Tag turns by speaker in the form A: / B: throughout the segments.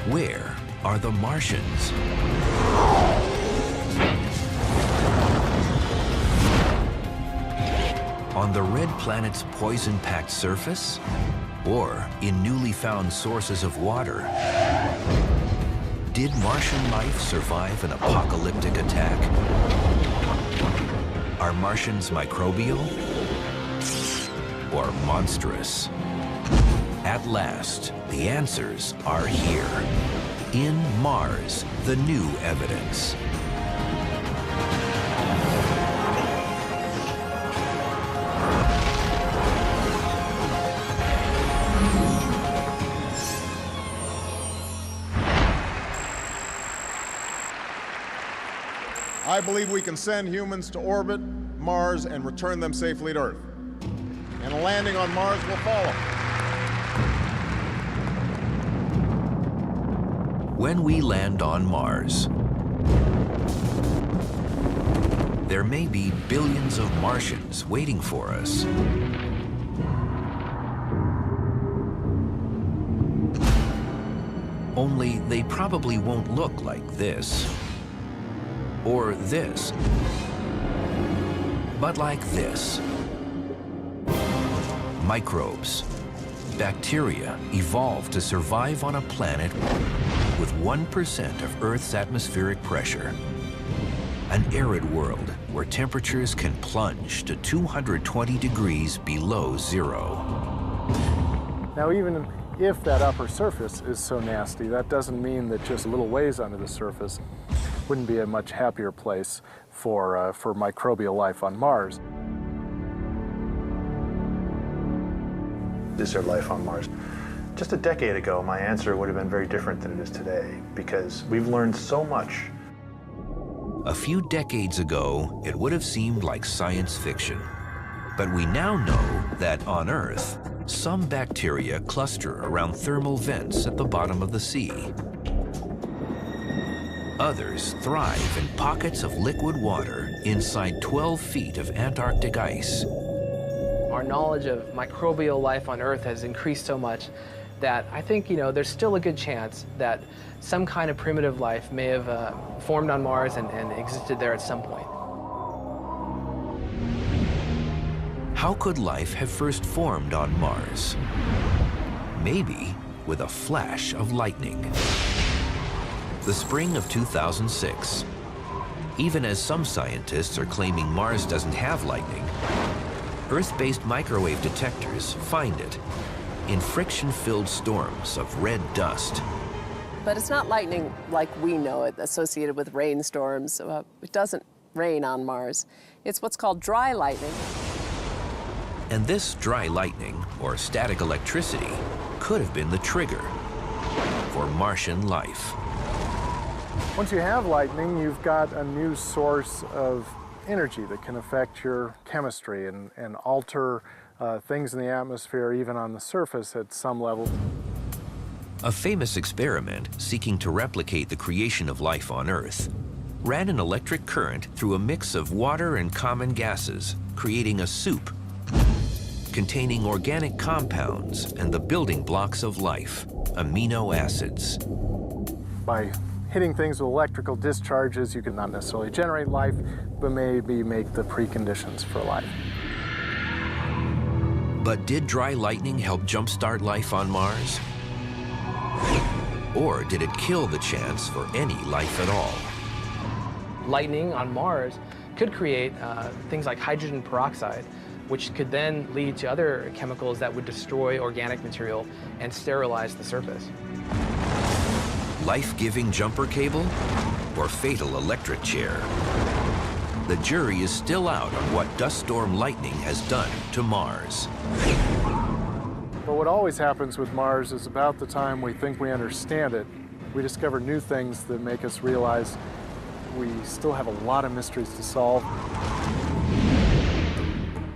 A: Where are the Martians? On the red planet's poison-packed surface? Or in newly found sources of water? Did Martian life survive an apocalyptic attack? Are Martians microbial or monstrous? At last, the answers are here. In Mars, the new evidence.
B: I believe we can send humans to orbit Mars and return them safely to Earth. And a landing on Mars will follow.
A: When we land on Mars, there may be billions of Martians waiting for us. Only they probably won't look like this, or this, but like this. Microbes, bacteria evolved to survive on a planet with 1% of Earth's atmospheric pressure. An arid world where temperatures can plunge to 220 degrees below zero.
C: Now, even if that upper surface is so nasty, that doesn't mean that just a little ways under the surface wouldn't be a much happier place for microbial life on Mars.
D: Is there life on Mars? Just a decade ago, my answer would have been very different than it is today, because we've learned so much.
A: A few decades ago, it would have seemed like science fiction. But we now know that on Earth, some bacteria cluster around thermal vents at the bottom of the sea. Others thrive in pockets of liquid water inside 12 feet of Antarctic ice.
E: Our knowledge of microbial life on Earth has increased so much that I think, there's still a good chance that some kind of primitive life may have formed on Mars and existed there at some point.
A: How could life have first formed on Mars? Maybe with a flash of lightning. The spring of 2006. Even as some scientists are claiming Mars doesn't have lightning, Earth-based microwave detectors find it in friction-filled storms of red dust.
F: But it's not lightning like we know it, associated with rainstorms. It doesn't rain on Mars. It's what's called dry lightning.
A: And this dry lightning, or static electricity, could have been the trigger for Martian life.
C: Once you have lightning, you've got a new source of energy that can affect your chemistry and alter things in the atmosphere, even on the surface at some level.
A: A famous experiment seeking to replicate the creation of life on Earth ran an electric current through a mix of water and common gases, creating a soup containing organic compounds and the building blocks of life, amino acids.
C: By hitting things with electrical discharges, you can not necessarily generate life, but maybe make the preconditions for life.
A: But did dry lightning help jumpstart life on Mars? Or did it kill the chance for any life at all?
E: Lightning on Mars could create things like hydrogen peroxide, which could then lead to other chemicals that would destroy organic material and sterilize the surface.
A: Life-giving jumper cable or fatal electric chair? The jury is still out on what dust storm lightning has done to Mars.
C: But what always happens with Mars is about the time we think we understand it, we discover new things that make us realize we still have a lot of mysteries to solve.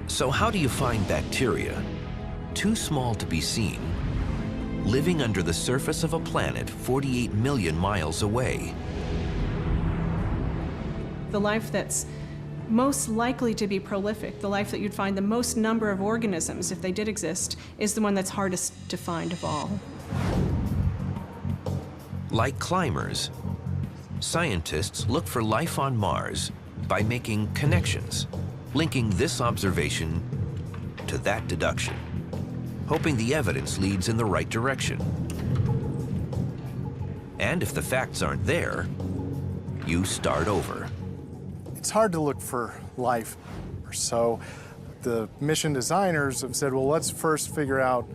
A: So how do you find bacteria, too small to be seen, living under the surface of a planet 48 million miles away?
G: The life that's most likely to be prolific, the life that you'd find the most number of organisms, if they did exist, is the one that's hardest to find of all.
A: Like climbers, scientists look for life on Mars by making connections, linking this observation to that deduction, hoping the evidence leads in the right direction. And if the facts aren't there, you start over.
C: It's hard to look for life, so the mission designers have said, well, let's first figure out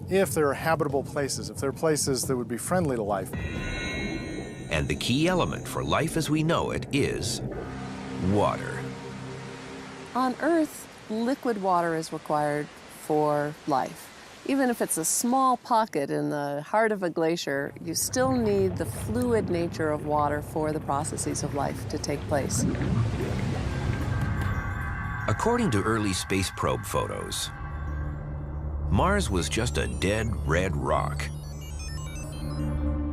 C: if there are habitable places, if there are places that would be friendly to life.
A: And the key element for life as we know it is water.
F: On Earth, liquid water is required for life. Even if it's a small pocket in the heart of a glacier, you still need the fluid nature of water for the processes of life to take place.
A: According to early space probe photos, Mars was just a dead red rock.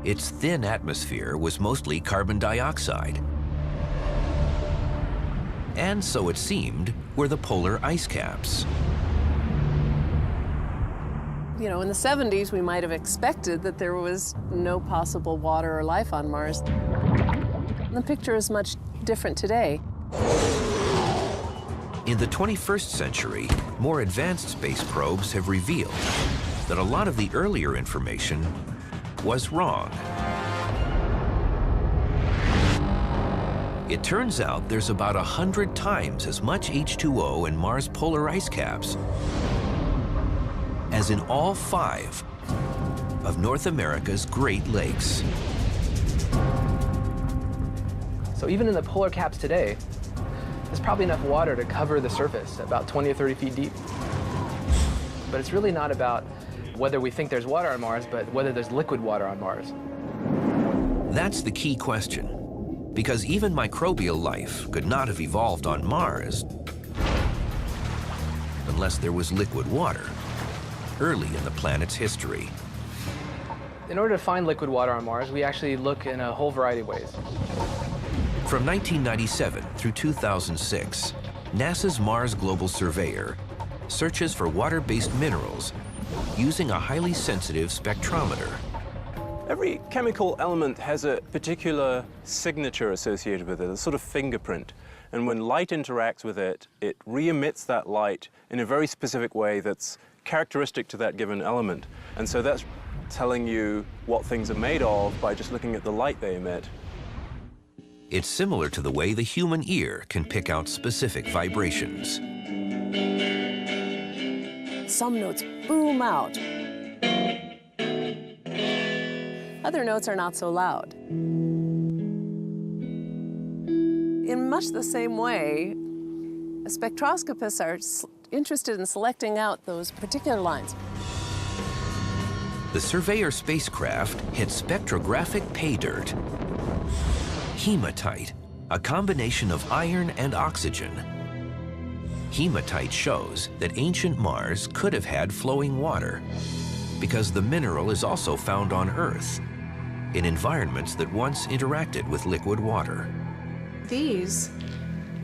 A: Its thin atmosphere was mostly carbon dioxide. And so it seemed were the polar ice caps.
F: You know, in the 70s, we might have expected that there was no possible water or life on Mars. The picture is much different today.
A: In the 21st century, more advanced space probes have revealed that a lot of the earlier information was wrong. It turns out there's about 100 times as much H2O in Mars' polar ice caps as in all 5 of North America's Great Lakes.
E: So even in the polar caps today, there's probably enough water to cover the surface, about 20 or 30 feet deep. But it's really not about whether we think there's water on Mars, but whether there's liquid water on Mars.
A: That's the key question, because even microbial life could not have evolved on Mars unless there was liquid water early in the planet's history.
E: In order to find liquid water on Mars, we actually look in a whole variety of ways.
A: From 1997 through 2006, NASA's Mars Global Surveyor searches for water-based minerals using a highly sensitive spectrometer.
H: Every chemical element has a particular signature associated with it, a sort of fingerprint. And when light interacts with it, it re-emits that light in a very specific way that's characteristic to that given element. And so that's telling you what things are made of by just looking at the light they emit.
A: It's similar to the way the human ear can pick out specific vibrations.
F: Some notes boom out. Other notes are not so loud. In much the same way, spectroscopists are interested in selecting out those particular lines.
A: The Surveyor spacecraft hit spectrographic pay dirt. Hematite, a combination of iron and oxygen. Hematite shows that ancient Mars could have had flowing water because the mineral is also found on Earth in environments that once interacted with liquid water.
G: These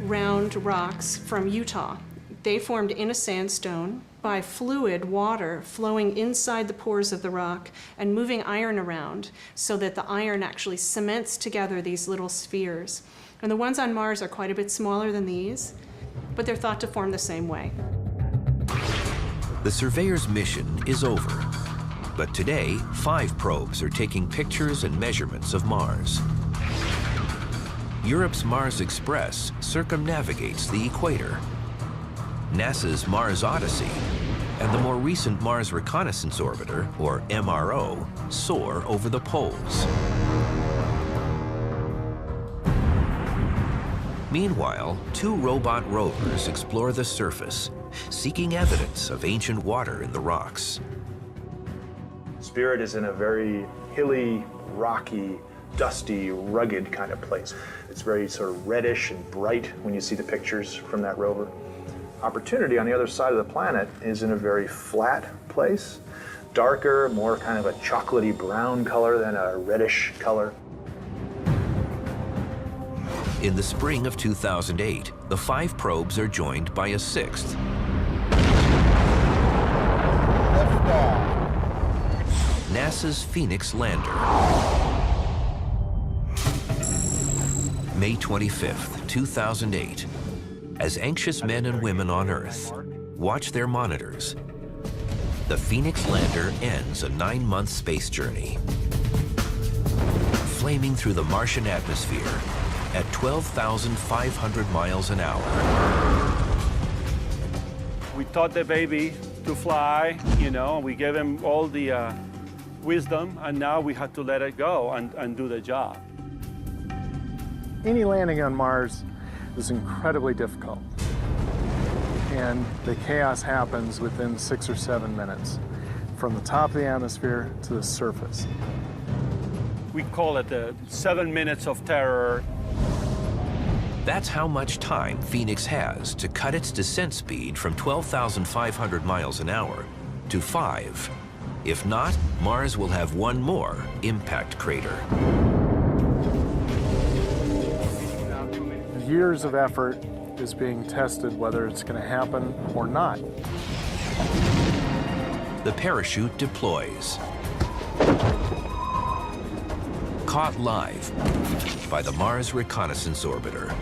G: round rocks from Utah, they formed in a sandstone by fluid water flowing inside the pores of the rock and moving iron around so that the iron actually cements together these little spheres. And the ones on Mars are quite a bit smaller than these, but they're thought to form the same way.
A: The Surveyor's mission is over, but today 5 probes are taking pictures and measurements of Mars. Europe's Mars Express circumnavigates the equator. NASA's Mars Odyssey and the more recent Mars Reconnaissance Orbiter, or MRO, soar over the poles. Meanwhile, 2 robot rovers explore the surface, seeking evidence of ancient water in the rocks.
D: Spirit is in a very hilly, rocky, dusty, rugged kind of place. It's very sort of reddish and bright when you see the pictures from that rover. Opportunity on the other side of the planet is in a very flat place, darker, more kind of a chocolatey brown color than a reddish color.
A: In the spring of 2008, the 5 probes are joined by a 6th. NASA's Phoenix lander. May 25th, 2008, as anxious men and women on Earth watch their monitors, the Phoenix lander ends a 9-month space journey, flaming through the Martian atmosphere at 12,500 miles an hour.
I: We taught the baby to fly, you know, we gave him all the wisdom, and now we had to let it go and do the job.
C: Any landing on Mars is incredibly difficult. And the chaos happens within 6 or 7 minutes, from the top of the atmosphere to the surface.
I: We call it the 7 minutes of terror.
A: That's how much time Phoenix has to cut its descent speed from 12,500 miles an hour to 5. If not, Mars will have one more impact crater.
C: Years of effort is being tested whether it's going to happen or not.
A: The parachute deploys. Caught live by the Mars Reconnaissance Orbiter.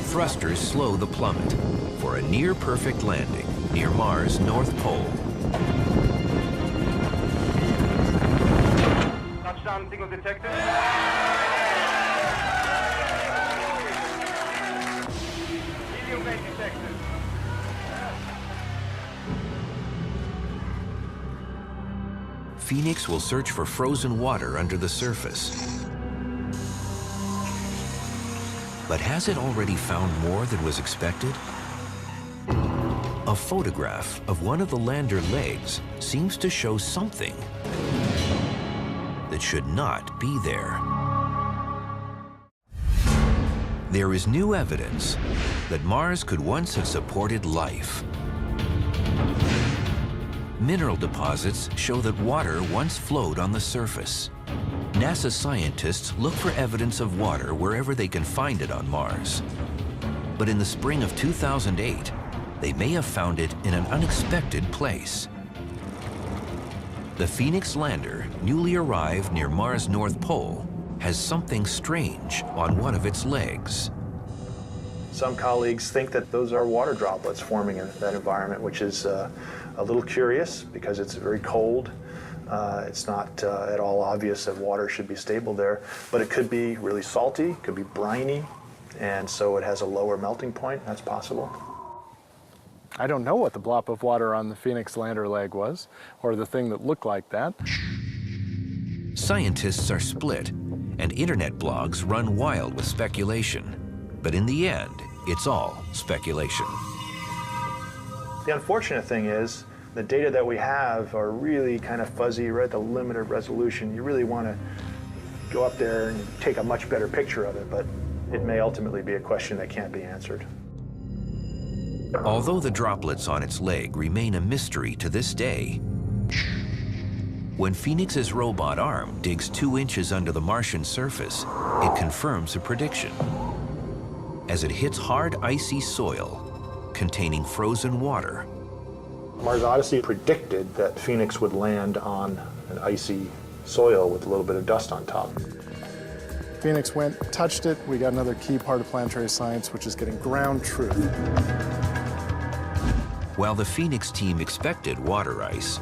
A: Thrusters slow the plummet for a near-perfect landing near Mars' North Pole.
I: Touchdown signal detected. Medium wave detected.
A: Phoenix will search for frozen water under the surface. But has it already found more than was expected? A photograph of one of the lander legs seems to show something that should not be there. There is new evidence that Mars could once have supported life. Mineral deposits show that water once flowed on the surface. NASA scientists look for evidence of water wherever they can find it on Mars. But in the spring of 2008, they may have found it in an unexpected place. The Phoenix lander, newly arrived near Mars' North Pole, has something strange on one of its legs.
D: Some colleagues think that those are water droplets forming in that environment, which is a little curious because it's very cold. It's not at all obvious that water should be stable there, but it could be really salty, could be briny, and so it has a lower melting point. That's possible.
C: I don't know what the blob of water on the Phoenix lander leg was, or the thing that looked like that.
A: Scientists are split, and internet blogs run wild with speculation. But in the end, it's all speculation.
D: The unfortunate thing is, the data that we have are really kind of fuzzy, right? The limited resolution. You really want to go up there and take a much better picture of it, but it may ultimately be a question that can't be answered.
A: Although the droplets on its leg remain a mystery to this day, when Phoenix's robot arm digs 2 inches under the Martian surface, it confirms a prediction. As it hits hard, icy soil containing frozen water.
D: Mars Odyssey predicted that Phoenix would land on an icy soil with a little bit of dust on top.
C: Phoenix went, touched it. We got another key part of planetary science, which is getting ground truth.
A: While the Phoenix team expected water ice,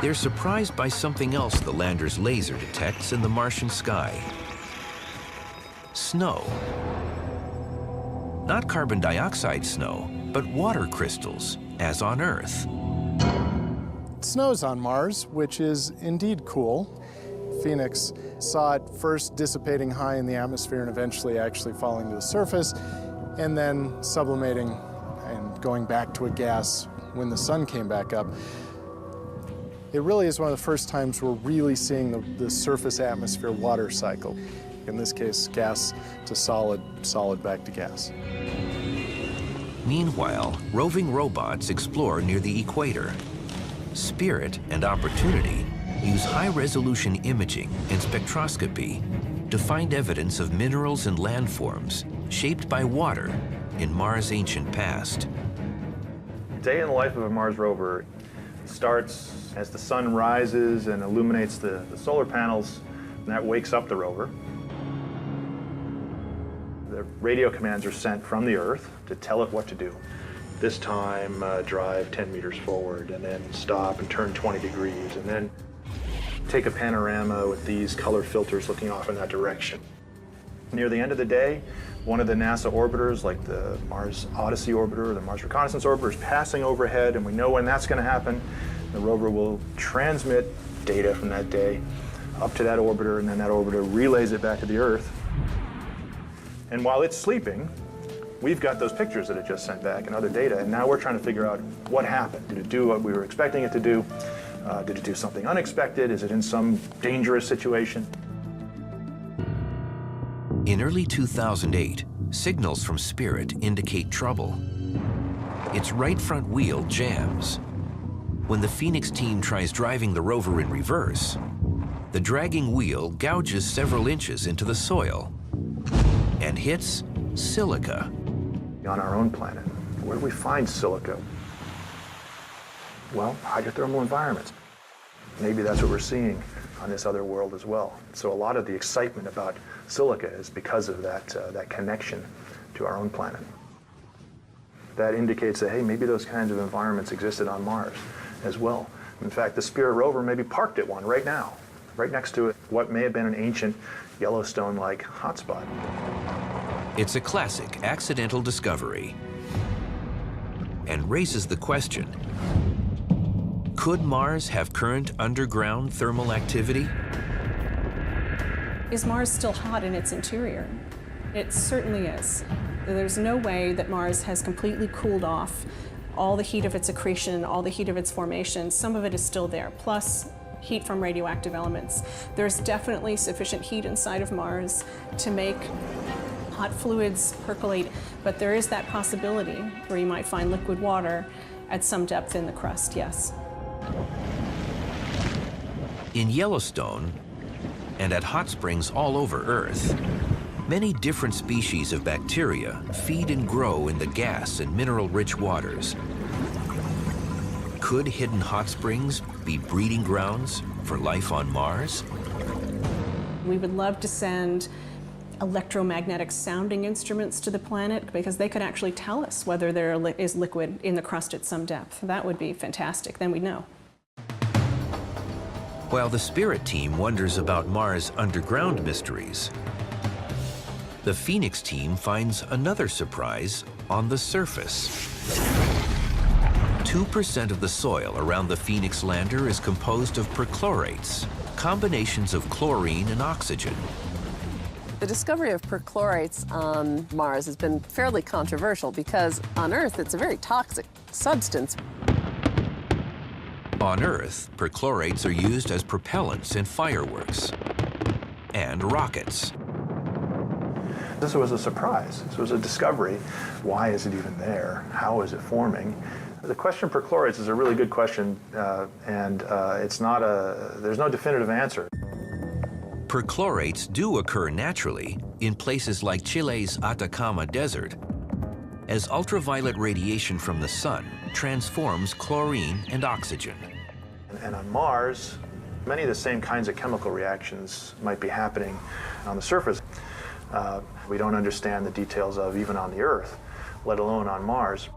A: they're surprised by something else the lander's laser detects in the Martian sky. Snow. Not carbon dioxide snow, but water crystals, as on Earth.
C: It snows on Mars, which is indeed cool. Phoenix saw it first dissipating high in the atmosphere and eventually actually falling to the surface, and then sublimating and going back to a gas when the sun came back up. It really is one of the first times we're really seeing the surface atmosphere water cycle. In this case, gas to solid, solid back to gas.
A: Meanwhile, roving robots explore near the equator. Spirit and Opportunity use high-resolution imaging and spectroscopy to find evidence of minerals and landforms shaped by water in Mars' ancient past.
D: Day in the life of a Mars rover, starts as the sun rises and illuminates the solar panels, and that wakes up the rover. The radio commands are sent from the Earth to tell it what to do. This time, drive 10 meters forward, and then stop and turn 20 degrees, and then take a panorama with these color filters looking off in that direction. Near the end of the day, one of the NASA orbiters, like the Mars Odyssey orbiter or the Mars Reconnaissance orbiter, is passing overhead, and we know when that's going to happen. The rover will transmit data from that day up to that orbiter, and then that orbiter relays it back to the Earth. And while it's sleeping, we've got those pictures that it just sent back and other data, and now we're trying to figure out what happened. Did it do what we were expecting it to do? Did it do something unexpected? Is it in some dangerous situation?
A: In early 2008, signals from Spirit indicate trouble. Its right front wheel jams. When the Phoenix team tries driving the rover in reverse, the dragging wheel gouges several inches into the soil and hits silica.
D: On our own planet, where do we find silica? Well, hydrothermal environments. Maybe that's what we're seeing on this other world as well. So a lot of the excitement about silica is because of that connection to our own planet. That indicates that, hey, maybe those kinds of environments existed on Mars as well. In fact, the Spirit rover may be parked at one right now, right next to it, what may have been an ancient Yellowstone-like hotspot.
A: It's a classic accidental discovery and raises the question, could Mars have current underground thermal activity?
G: Is Mars still hot in its interior? It certainly is. There's no way that Mars has completely cooled off all the heat of its accretion, all the heat of its formation. Some of it is still there, plus heat from radioactive elements. There's definitely sufficient heat inside of Mars to make hot fluids percolate, but there is that possibility where you might find liquid water at some depth in the crust, yes.
A: In Yellowstone and at hot springs all over Earth, many different species of bacteria feed and grow in the gas and mineral-rich waters. Could hidden hot springs be breeding grounds for life on Mars?
G: We would love to send electromagnetic sounding instruments to the planet because they could actually tell us whether there is liquid in the crust at some depth. That would be fantastic, then we'd know.
A: While the Spirit team wonders about Mars' underground mysteries, the Phoenix team finds another surprise on the surface. 2% of the soil around the Phoenix lander is composed of perchlorates, combinations of chlorine and oxygen.
F: The discovery of perchlorates on Mars has been fairly controversial because on Earth it's a very toxic substance.
A: On Earth, perchlorates are used as propellants in fireworks and rockets.
D: This was a surprise. This was a discovery. Why is it even there? How is it forming? The question of perchlorates is a really good question, and there's no definitive answer.
A: Perchlorates do occur naturally in places like Chile's Atacama Desert, as ultraviolet radiation from the sun transforms chlorine and oxygen.
D: And on Mars, many of the same kinds of chemical reactions might be happening on the surface. We don't understand the details of even on the Earth, let alone on Mars.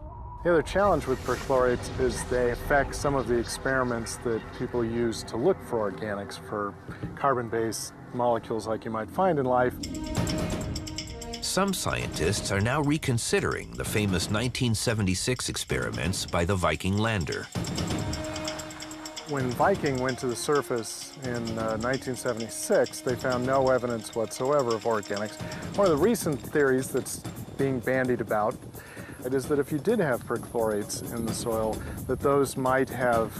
C: The other challenge with perchlorates is they affect some of the experiments that people use to look for organics, for carbon-based molecules like you might find in life.
A: Some scientists are now reconsidering the famous 1976 experiments by the Viking lander.
C: When Viking went to the surface in 1976, they found no evidence whatsoever of organics. One of the recent theories that's being bandied about is that if you did have perchlorates in the soil, that those might have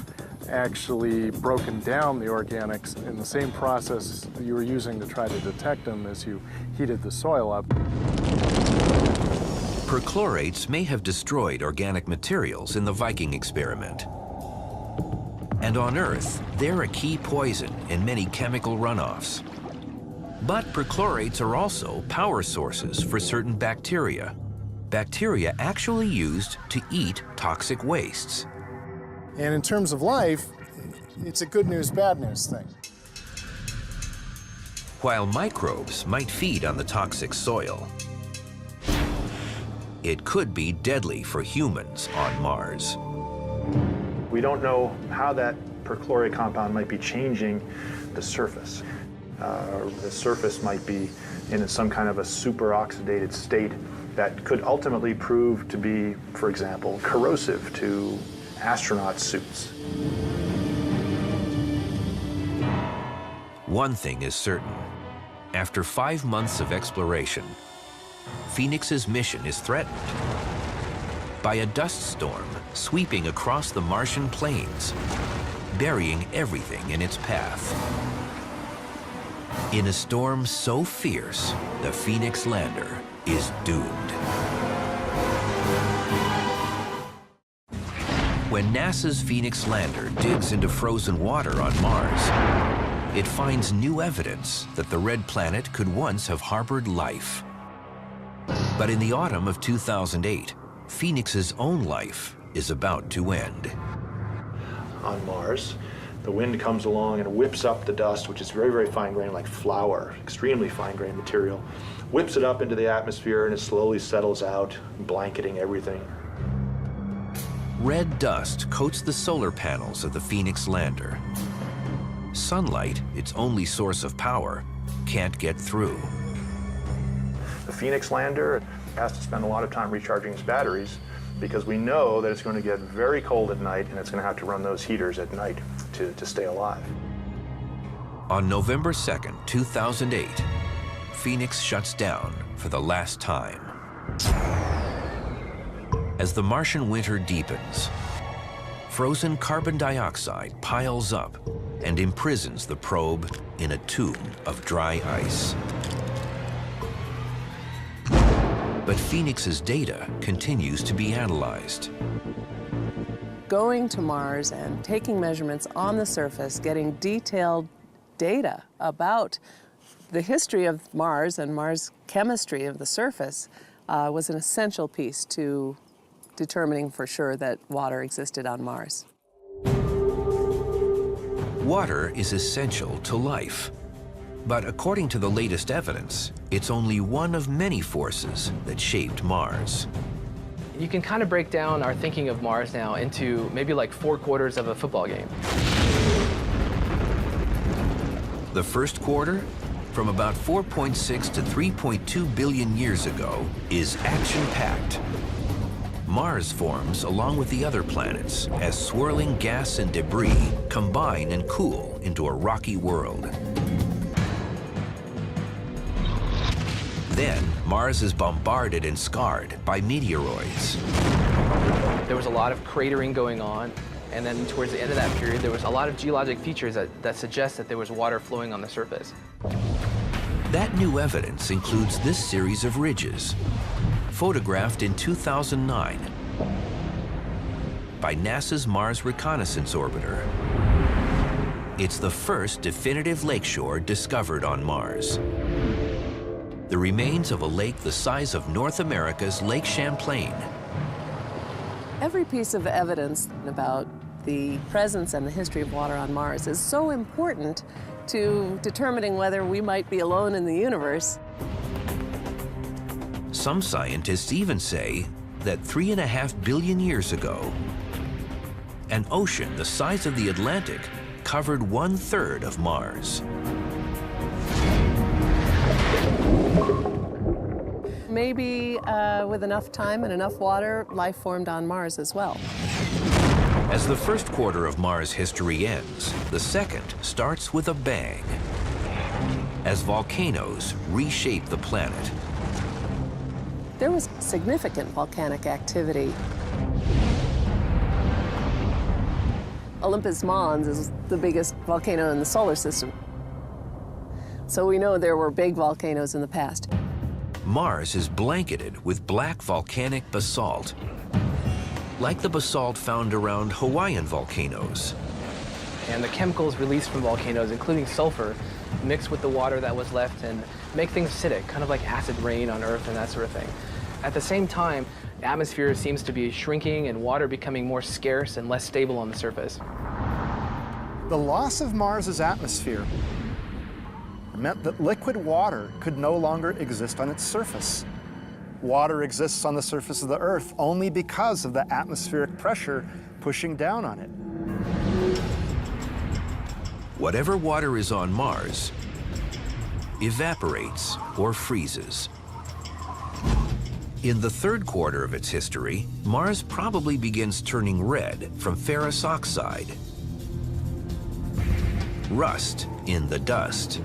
C: actually broken down the organics in the same process that you were using to try to detect them as you heated the soil up.
A: Perchlorates may have destroyed organic materials in the Viking experiment. And on Earth, they're a key poison in many chemical runoffs. But perchlorates are also power sources for certain bacteria. Bacteria actually used to eat toxic wastes.
C: And in terms of life, it's a good news, bad news thing.
A: While microbes might feed on the toxic soil, it could be deadly for humans on Mars.
D: We don't know how that perchlorate compound might be changing the surface. The surface might be in some kind of a superoxidated state that could ultimately prove to be, for example, corrosive to astronaut suits.
A: One thing is certain. After 5 months of exploration, Phoenix's mission is threatened by a dust storm sweeping across the Martian plains, burying everything in its path. In a storm so fierce, the Phoenix lander is doomed. When NASA's Phoenix lander digs into frozen water on Mars, it finds new evidence that the red planet could once have harbored life. But in the autumn of 2008, Phoenix's own life is about to end.
D: On Mars, the wind comes along and whips up the dust, which is very, very fine-grained, like flour, extremely fine-grained material, whips it up into the atmosphere, and it slowly settles out, blanketing everything.
A: Red dust coats the solar panels of the Phoenix lander. Sunlight, its only source of power, can't get through.
D: The Phoenix lander has to spend a lot of time recharging its batteries because we know that it's going to get very cold at night and it's going to have to run those heaters at night to stay alive.
A: On November 2nd, 2008, Phoenix shuts down for the last time. As the Martian winter deepens, frozen carbon dioxide piles up and imprisons the probe in a tomb of dry ice. But Phoenix's data continues to be analyzed.
F: Going to Mars and taking measurements on the surface, getting detailed data about the history of Mars and Mars chemistry of the surface was an essential piece to determining for sure that water existed on Mars.
A: Water is essential to life. But according to the latest evidence, it's only one of many forces that shaped Mars.
E: You can kind of break down our thinking of Mars now into maybe like 4 quarters of a football game.
A: The first quarter, from about 4.6 to 3.2 billion years ago, is action-packed. Mars forms along with the other planets as swirling gas and debris combine and cool into a rocky world. Then, Mars is bombarded and scarred by meteoroids.
E: There was a lot of cratering going on, and then towards the end of that period, there was a lot of geologic features that suggest that there was water flowing on the surface.
A: That new evidence includes this series of ridges, photographed in 2009 by NASA's Mars Reconnaissance Orbiter. It's the first definitive lakeshore discovered on Mars. The remains of a lake the size of North America's Lake Champlain.
F: Every piece of evidence about the presence and the history of water on Mars is so important to determining whether we might be alone in the universe.
A: Some scientists even say that 3.5 billion years ago, an ocean the size of the Atlantic covered 1/3 of Mars.
F: Maybe with enough time and enough water, life formed on Mars as well.
A: As the first quarter of Mars history ends, the second starts with a bang. As volcanoes reshape the planet.
F: There was significant volcanic activity. Olympus Mons is the biggest volcano in the solar system. So we know there were big volcanoes in the past.
A: Mars is blanketed with black volcanic basalt, like the basalt found around Hawaiian volcanoes.
E: And the chemicals released from volcanoes, including sulfur, mix with the water that was left and make things acidic, kind of like acid rain on Earth and that sort of thing. At the same time, the atmosphere seems to be shrinking and water becoming more scarce and less stable on the surface.
J: The loss of Mars's atmosphere meant that liquid water could no longer exist on its surface. Water exists on the surface of the Earth only because of the atmospheric pressure pushing down on it.
A: Whatever water is on Mars evaporates or freezes. In the third quarter of its history, Mars probably begins turning red from ferrous oxide, rust in the dust.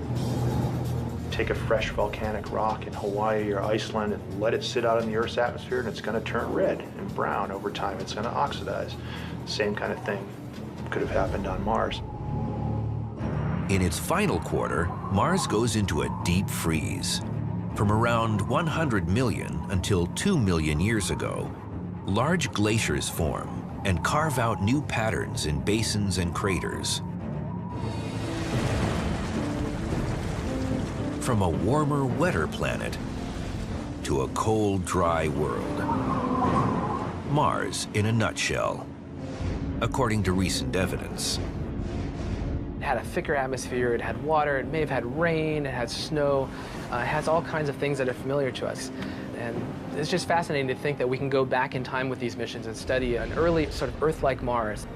D: Take a fresh volcanic rock in Hawaii or Iceland and let it sit out in the Earth's atmosphere, and it's going to turn red and brown over time. It's going to oxidize. Same kind of thing could have happened on Mars.
A: In its final quarter, Mars goes into a deep freeze. From around 100 million until 2 million years ago, large glaciers form and carve out new patterns in basins and craters. From a warmer, wetter planet to a cold, dry world. Mars in a nutshell, according to recent evidence.
E: It had a thicker atmosphere, it had water, it may have had rain, it had snow, it has all kinds of things that are familiar to us. And it's just fascinating to think that we can go back in time with these missions and study an early sort of Earth-like Mars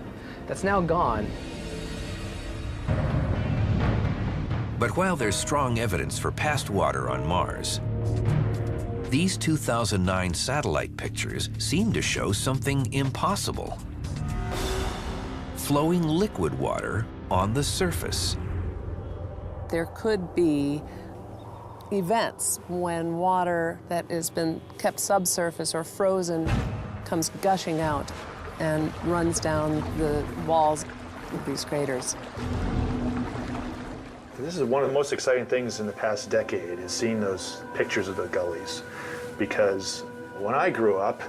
E: that's now gone.
A: But while there's strong evidence for past water on Mars, these 2009 satellite pictures seem to show something impossible. Flowing liquid water on the surface.
F: There could be events when water that has been kept subsurface or frozen comes gushing out and runs down the walls of these craters.
D: This is one of the most exciting things in the past decade, is seeing those pictures of the gullies. Because when I grew up,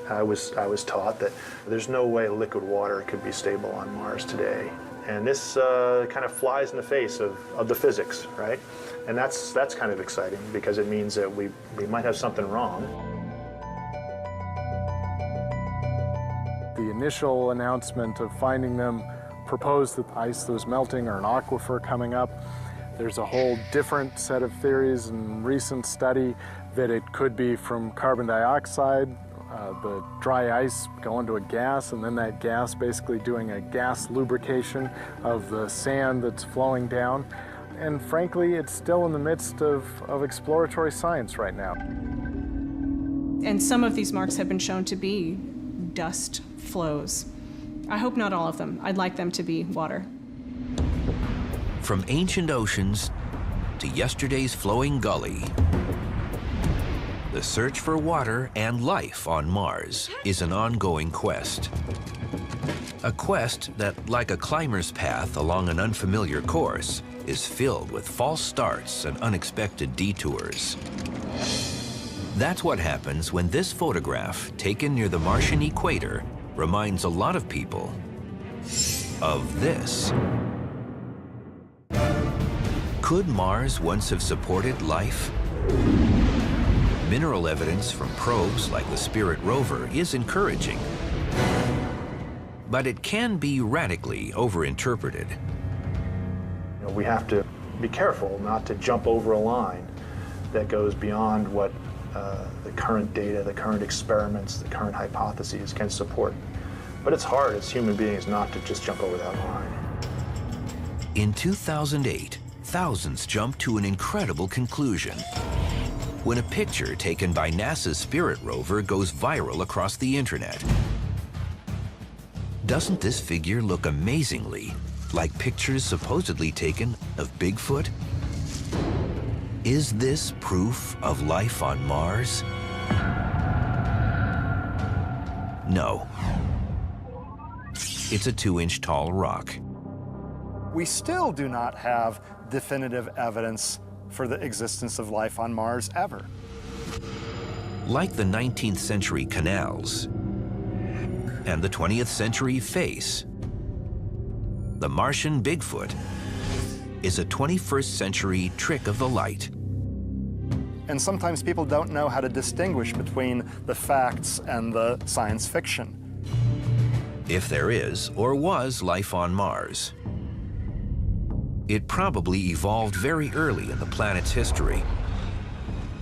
D: I was taught that there's no way liquid water could be stable on Mars today. And this kind of flies in the face of the physics, right? And that's kind of exciting, because it means that we might have something wrong.
C: The initial announcement of finding them proposed that the ice that was melting or an aquifer coming up. There's a whole different set of theories and recent study that it could be from carbon dioxide, the dry ice going to a gas, and then that gas basically doing a gas lubrication of the sand that's flowing down. And frankly, it's still in the midst of exploratory science right now.
G: And some of these marks have been shown to be dust flows. I hope not all of them. I'd like them to be water.
A: From ancient oceans to yesterday's flowing gully, the search for water and life on Mars is an ongoing quest. A quest that, like a climber's path along an unfamiliar course, is filled with false starts and unexpected detours. That's what happens when this photograph, taken near the Martian equator, reminds a lot of people of this. Could Mars once have supported life? Mineral evidence from probes like the Spirit rover is encouraging, but it can be radically overinterpreted.
D: You know, we have to be careful not to jump over a line that goes beyond what the current data, the current experiments, the current hypotheses can support. But it's hard as human beings not to just jump over that line.
A: In 2008, thousands jumped to an incredible conclusion when a picture taken by NASA's Spirit rover goes viral across the internet. Doesn't this figure look amazingly like pictures supposedly taken of Bigfoot? Is this proof of life on Mars? No. It's a 2-inch tall rock.
J: We still do not have definitive evidence for the existence of life on Mars ever.
A: Like the 19th century canals and the 20th century face, the Martian Bigfoot is a 21st century trick of the light.
J: and sometimes people don't know how to distinguish between the facts and the science fiction.
A: If there is or was life on Mars, it probably evolved very early in the planet's history,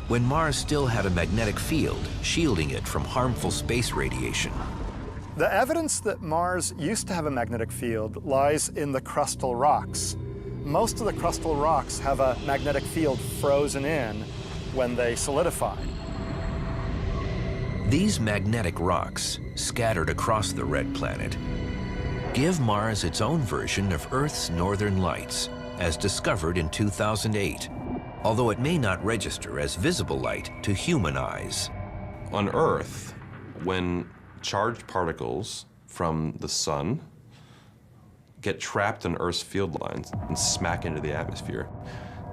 A: when Mars still had a magnetic field shielding it from harmful space radiation.
J: The evidence that Mars used to have a magnetic field lies in the crustal rocks. Most of the crustal rocks have a magnetic field frozen in when they solidified.
A: These magnetic rocks, scattered across the red planet, give Mars its own version of Earth's northern lights, as discovered in 2008, although it may not register as visible light to human eyes.
K: On Earth, when charged particles from the sun get trapped in Earth's field lines and smack into the atmosphere,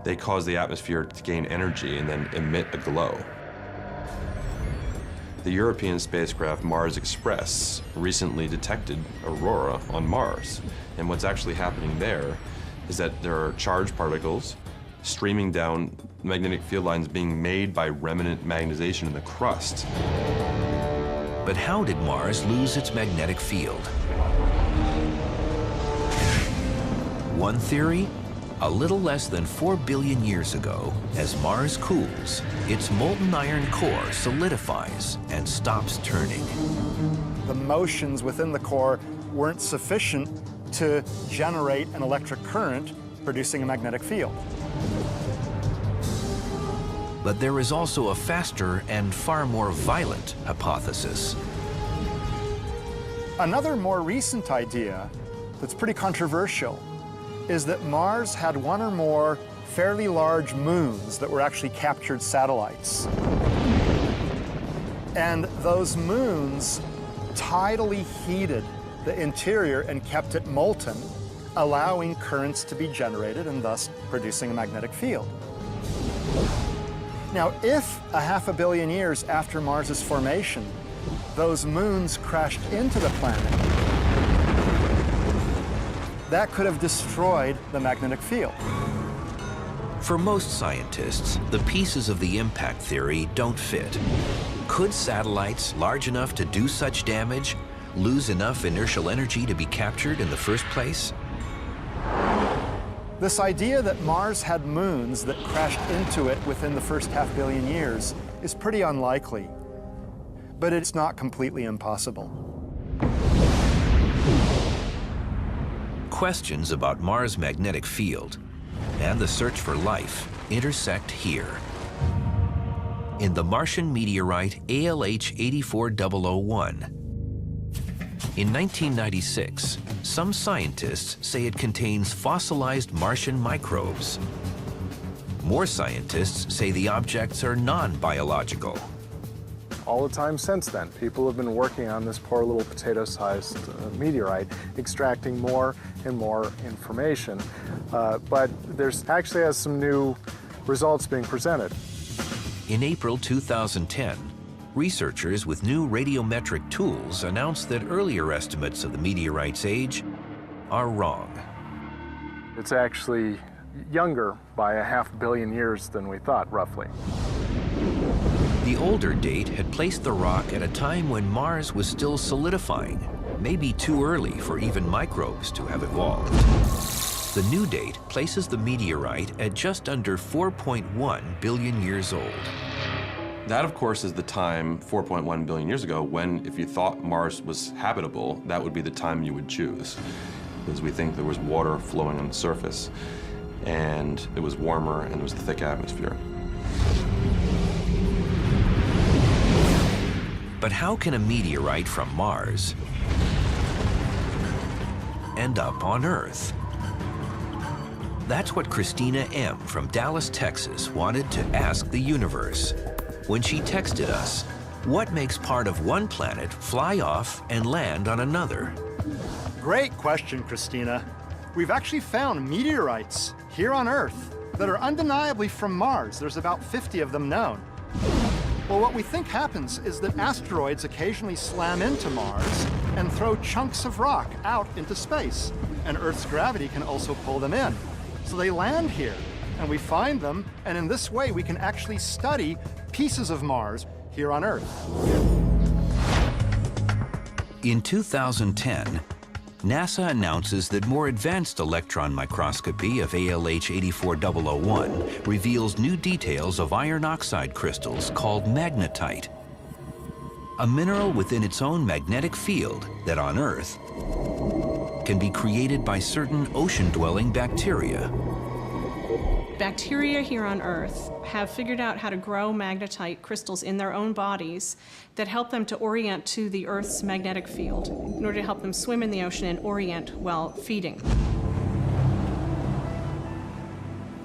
K: they cause the atmosphere to gain energy and then emit a glow. The European spacecraft Mars Express recently detected aurora on Mars. And what's actually happening there is that there are charged particles streaming down magnetic field lines being made by remnant magnetization in the crust.
A: But how did Mars lose its magnetic field? One theory, a little less than 4 billion years ago, as Mars cools, its molten iron core solidifies and stops turning.
J: The motions within the core weren't sufficient to generate an electric current, producing a magnetic field.
A: But there is also a faster and far more violent hypothesis.
J: Another more recent idea that's pretty controversial is that Mars had one or more fairly large moons that were actually captured satellites. And those moons tidally heated the interior and kept it molten, allowing currents to be generated and thus producing a magnetic field. Now, if 500 million years after Mars's formation, those moons crashed into the planet, that could have destroyed the magnetic field.
A: For most scientists, the pieces of the impact theory don't fit. Could satellites large enough to do such damage lose enough inertial energy to be captured in the first place?
J: This idea that Mars had moons that crashed into it within the first 500 million years is pretty unlikely, but it's not completely impossible.
A: Questions about Mars' magnetic field and the search for life intersect here. In the Martian meteorite ALH 84001. In 1996, some scientists say it contains fossilized Martian microbes. More scientists say the objects are non-biological.
C: All the time since then, people have been working on this poor little potato-sized meteorite, extracting more and more information. But there's actually has some new results being presented.
A: In April 2010, researchers with new radiometric tools announced that earlier estimates of the meteorite's age are wrong.
C: It's actually younger by 500 million years than we thought, roughly.
A: The older date had placed the rock at a time when Mars was still solidifying, maybe too early for even microbes to have evolved. The new date places the meteorite at just under 4.1 billion years old.
K: That, of course, is the time 4.1 billion years ago when, if you thought Mars was habitable, that would be the time you would choose. Because we think there was water flowing on the surface, and it was warmer, and there was a thick atmosphere.
A: But how can a meteorite from Mars end up on Earth? That's what Christina M. from Dallas, Texas wanted to ask the universe when she texted us, what makes part of one planet fly off and land on another?
J: Great question, Christina. We've actually found meteorites here on Earth that are undeniably from Mars. There's about 50 of them known. Well, what we think happens is that asteroids occasionally slam into Mars and throw chunks of rock out into space, and Earth's gravity can also pull them in. So they land here, and we find them, and in this way we can actually study pieces of Mars here on Earth.
A: In 2010, NASA announces that more advanced electron microscopy of ALH 84001 reveals new details of iron oxide crystals called magnetite, a mineral within its own magnetic field that on Earth can be created by certain ocean-dwelling bacteria.
G: Bacteria here on Earth have figured out how to grow magnetite crystals in their own bodies that help them to orient to the Earth's magnetic field in order to help them swim in the ocean and orient while feeding.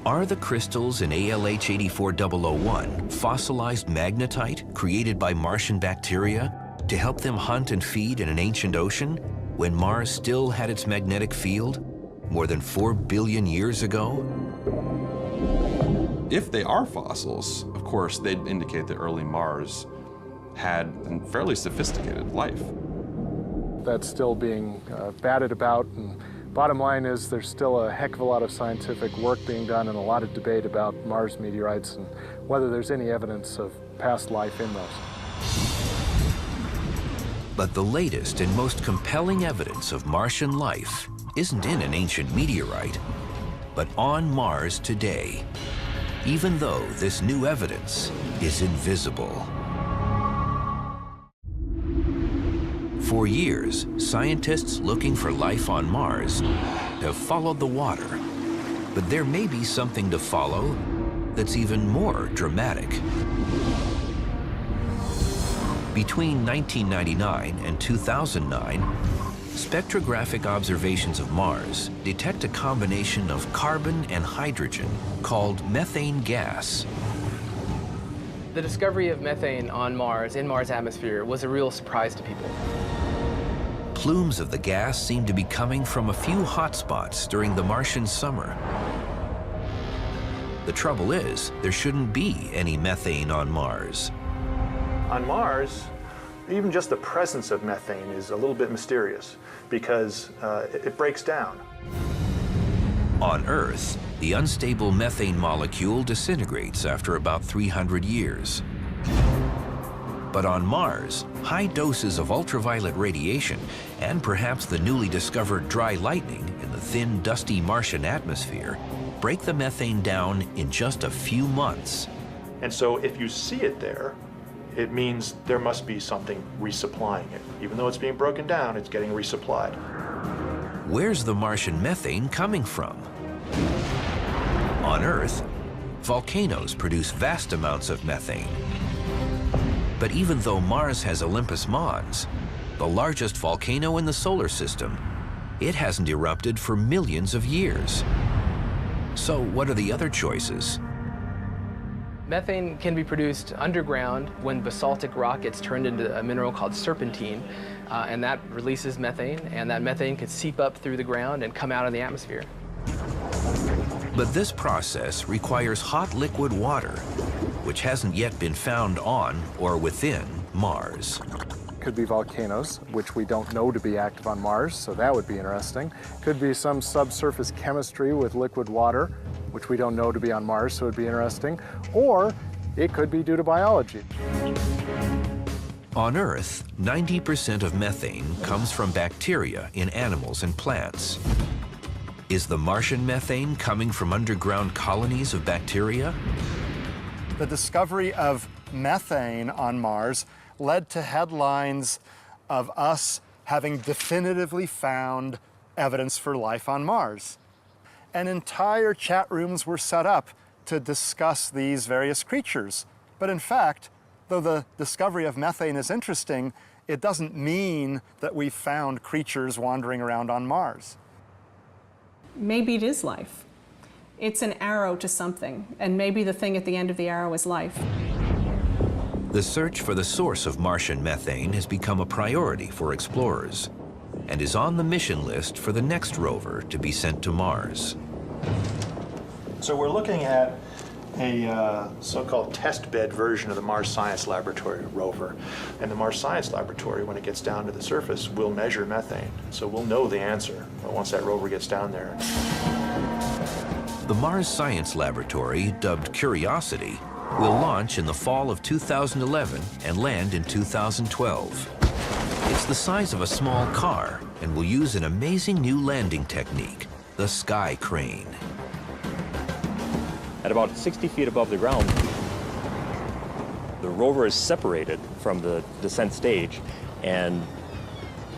A: Are the crystals in ALH 84001 fossilized magnetite created by Martian bacteria to help them hunt and feed in an ancient ocean when Mars still had its magnetic field more than 4 billion years ago?
K: If they are fossils, of course, they'd indicate that early Mars had a fairly sophisticated life.
C: That's still being batted about, and bottom line is there's still a heck of a lot of scientific work being done and a lot of debate about Mars meteorites and whether there's any evidence of past life in those.
A: But the latest and most compelling evidence of Martian life isn't in an ancient meteorite, but on Mars today, even though this new evidence is invisible. For years, scientists looking for life on Mars have followed the water, but there may be something to follow that's even more dramatic. Between 1999 and 2009, spectrographic observations of Mars detect a combination of carbon and hydrogen called methane gas.
E: The discovery of methane on Mars, in Mars' atmosphere, was a real surprise to people.
A: Plumes of the gas seem to be coming from a few hotspots during the Martian summer. The trouble is, there shouldn't be any methane on Mars.
D: On Mars, even just the presence of methane is a little bit mysterious because it breaks down.
A: On Earth, the unstable methane molecule disintegrates after about 300 years. But on Mars, high doses of ultraviolet radiation and perhaps the newly discovered dry lightning in the thin, dusty Martian atmosphere break the methane down in just a few months.
D: And so if you see it there, it means there must be something resupplying it. Even though it's being broken down, it's getting resupplied.
A: Where's the Martian methane coming from? On Earth, volcanoes produce vast amounts of methane. But even though Mars has Olympus Mons, the largest volcano in the solar system, it hasn't erupted for millions of years. So what are the other choices?
E: Methane can be produced underground when basaltic rock gets turned into a mineral called serpentine, and that releases methane, and that methane could seep up through the ground and come out of the atmosphere.
A: But this process requires hot liquid water, which hasn't yet been found on or within Mars.
C: Could be volcanoes, which we don't know to be active on Mars, so that would be interesting. Could be some subsurface chemistry with liquid water, which we don't know to be on Mars, so it would be interesting. Or it could be due to biology.
A: On Earth, 90% of methane comes from bacteria in animals and plants. Is the Martian methane coming from underground colonies of bacteria?
J: The discovery of methane on Mars led to headlines of us having definitively found evidence for life on Mars. And entire chat rooms were set up to discuss these various creatures. But in fact, though the discovery of methane is interesting, it doesn't mean that we've found creatures wandering around on Mars.
G: Maybe it is life. It's an arrow to something, and maybe the thing at the end of the arrow is life.
A: The search for the source of Martian methane has become a priority for explorers and is on the mission list for the next rover to be sent to Mars.
D: So we're looking at a so-called test bed version of the Mars Science Laboratory rover. And the Mars Science Laboratory, when it gets down to the surface, will measure methane. So we'll know the answer once that rover gets down there.
A: The Mars Science Laboratory, dubbed Curiosity, will launch in the fall of 2011 and land in 2012. It's the size of a small car and will use an amazing new landing technique, the sky crane.
L: At about 60 feet above the ground, the rover is separated from the descent stage and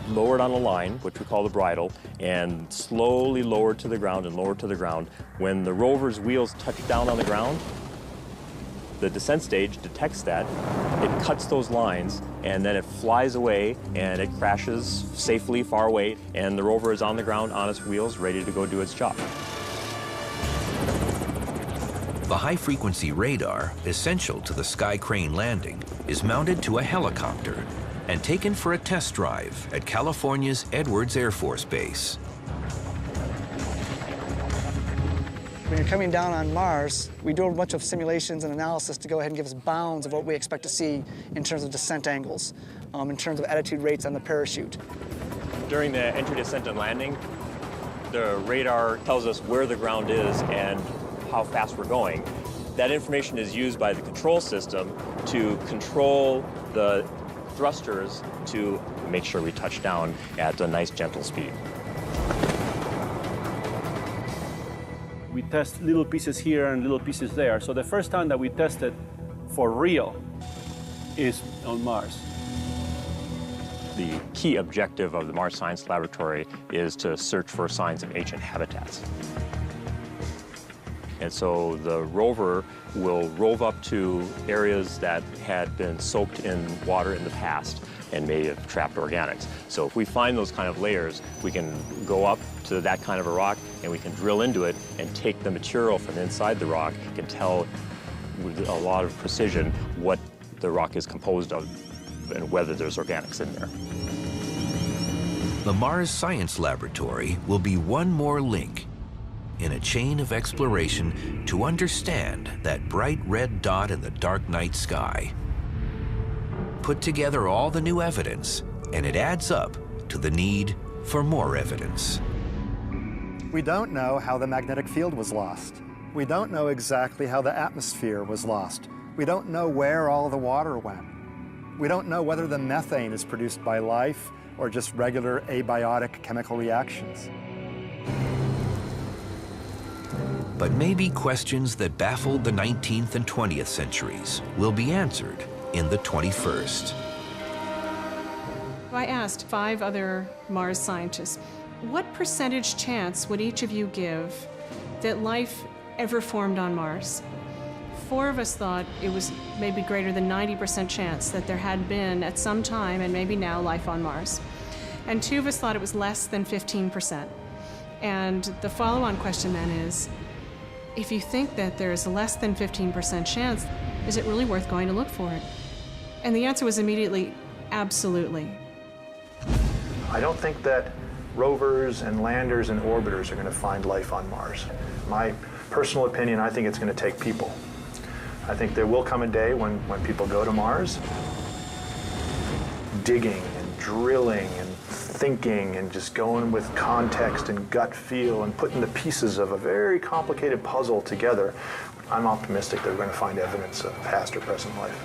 L: lowered on a line, which we call the bridle, and slowly lowered to the ground and lowered to the ground. When the rover's wheels touch down on the ground, the descent stage detects that, it cuts those lines, and then it flies away and it crashes safely far away, and the rover is on the ground on its wheels, ready to go do its job.
A: The high-frequency radar, essential to the sky crane landing, is mounted to a helicopter and taken for a test drive at California's Edwards Air Force Base.
M: When you're coming down on Mars, we do a bunch of simulations and analysis to go ahead and give us bounds of what we expect to see in terms of descent angles, in terms of attitude rates on the parachute.
L: During the entry, descent, and landing, the radar tells us where the ground is and how fast we're going. That information is used by the control system to control the thrusters to make sure we touch down at a nice, gentle speed.
I: We test little pieces here and little pieces there. So the first time that we tested for real is on Mars.
L: The key objective of the Mars Science Laboratory is to search for signs of ancient habitats. And so the rover will rove up to areas that had been soaked in water in the past and may have trapped organics. So if we find those kind of layers, we can go up to that kind of a rock and we can drill into it and take the material from inside the rock and tell with a lot of precision what the rock is composed of and whether there's organics in there.
A: The Mars Science Laboratory will be one more link in a chain of exploration to understand that bright red dot in the dark night sky. Put together all the new evidence, and it adds up to the need for more evidence.
J: We don't know how the magnetic field was lost. We don't know exactly how the atmosphere was lost. We don't know where all the water went. We don't know whether the methane is produced by life or just regular abiotic chemical reactions.
A: But maybe questions that baffled the 19th and 20th centuries will be answered in the 21st.
G: I asked 5 other Mars scientists, what percentage chance would each of you give that life ever formed on Mars? 4 of us thought it was maybe greater than 90% chance that there had been at some time, and maybe now, life on Mars. And 2 of us thought it was less than 15%. And the follow-on question then is, if you think that there's less than 15% chance, is it really worth going to look for it? And the answer was immediately, absolutely.
D: I don't think that rovers and landers and orbiters are going to find life on Mars. My personal opinion, I think it's going to take people. I think there will come a day when people go to Mars, digging and drilling and thinking and just going with context and gut feel and putting the pieces of a very complicated puzzle together. I'm optimistic they're going to find evidence of past or present life.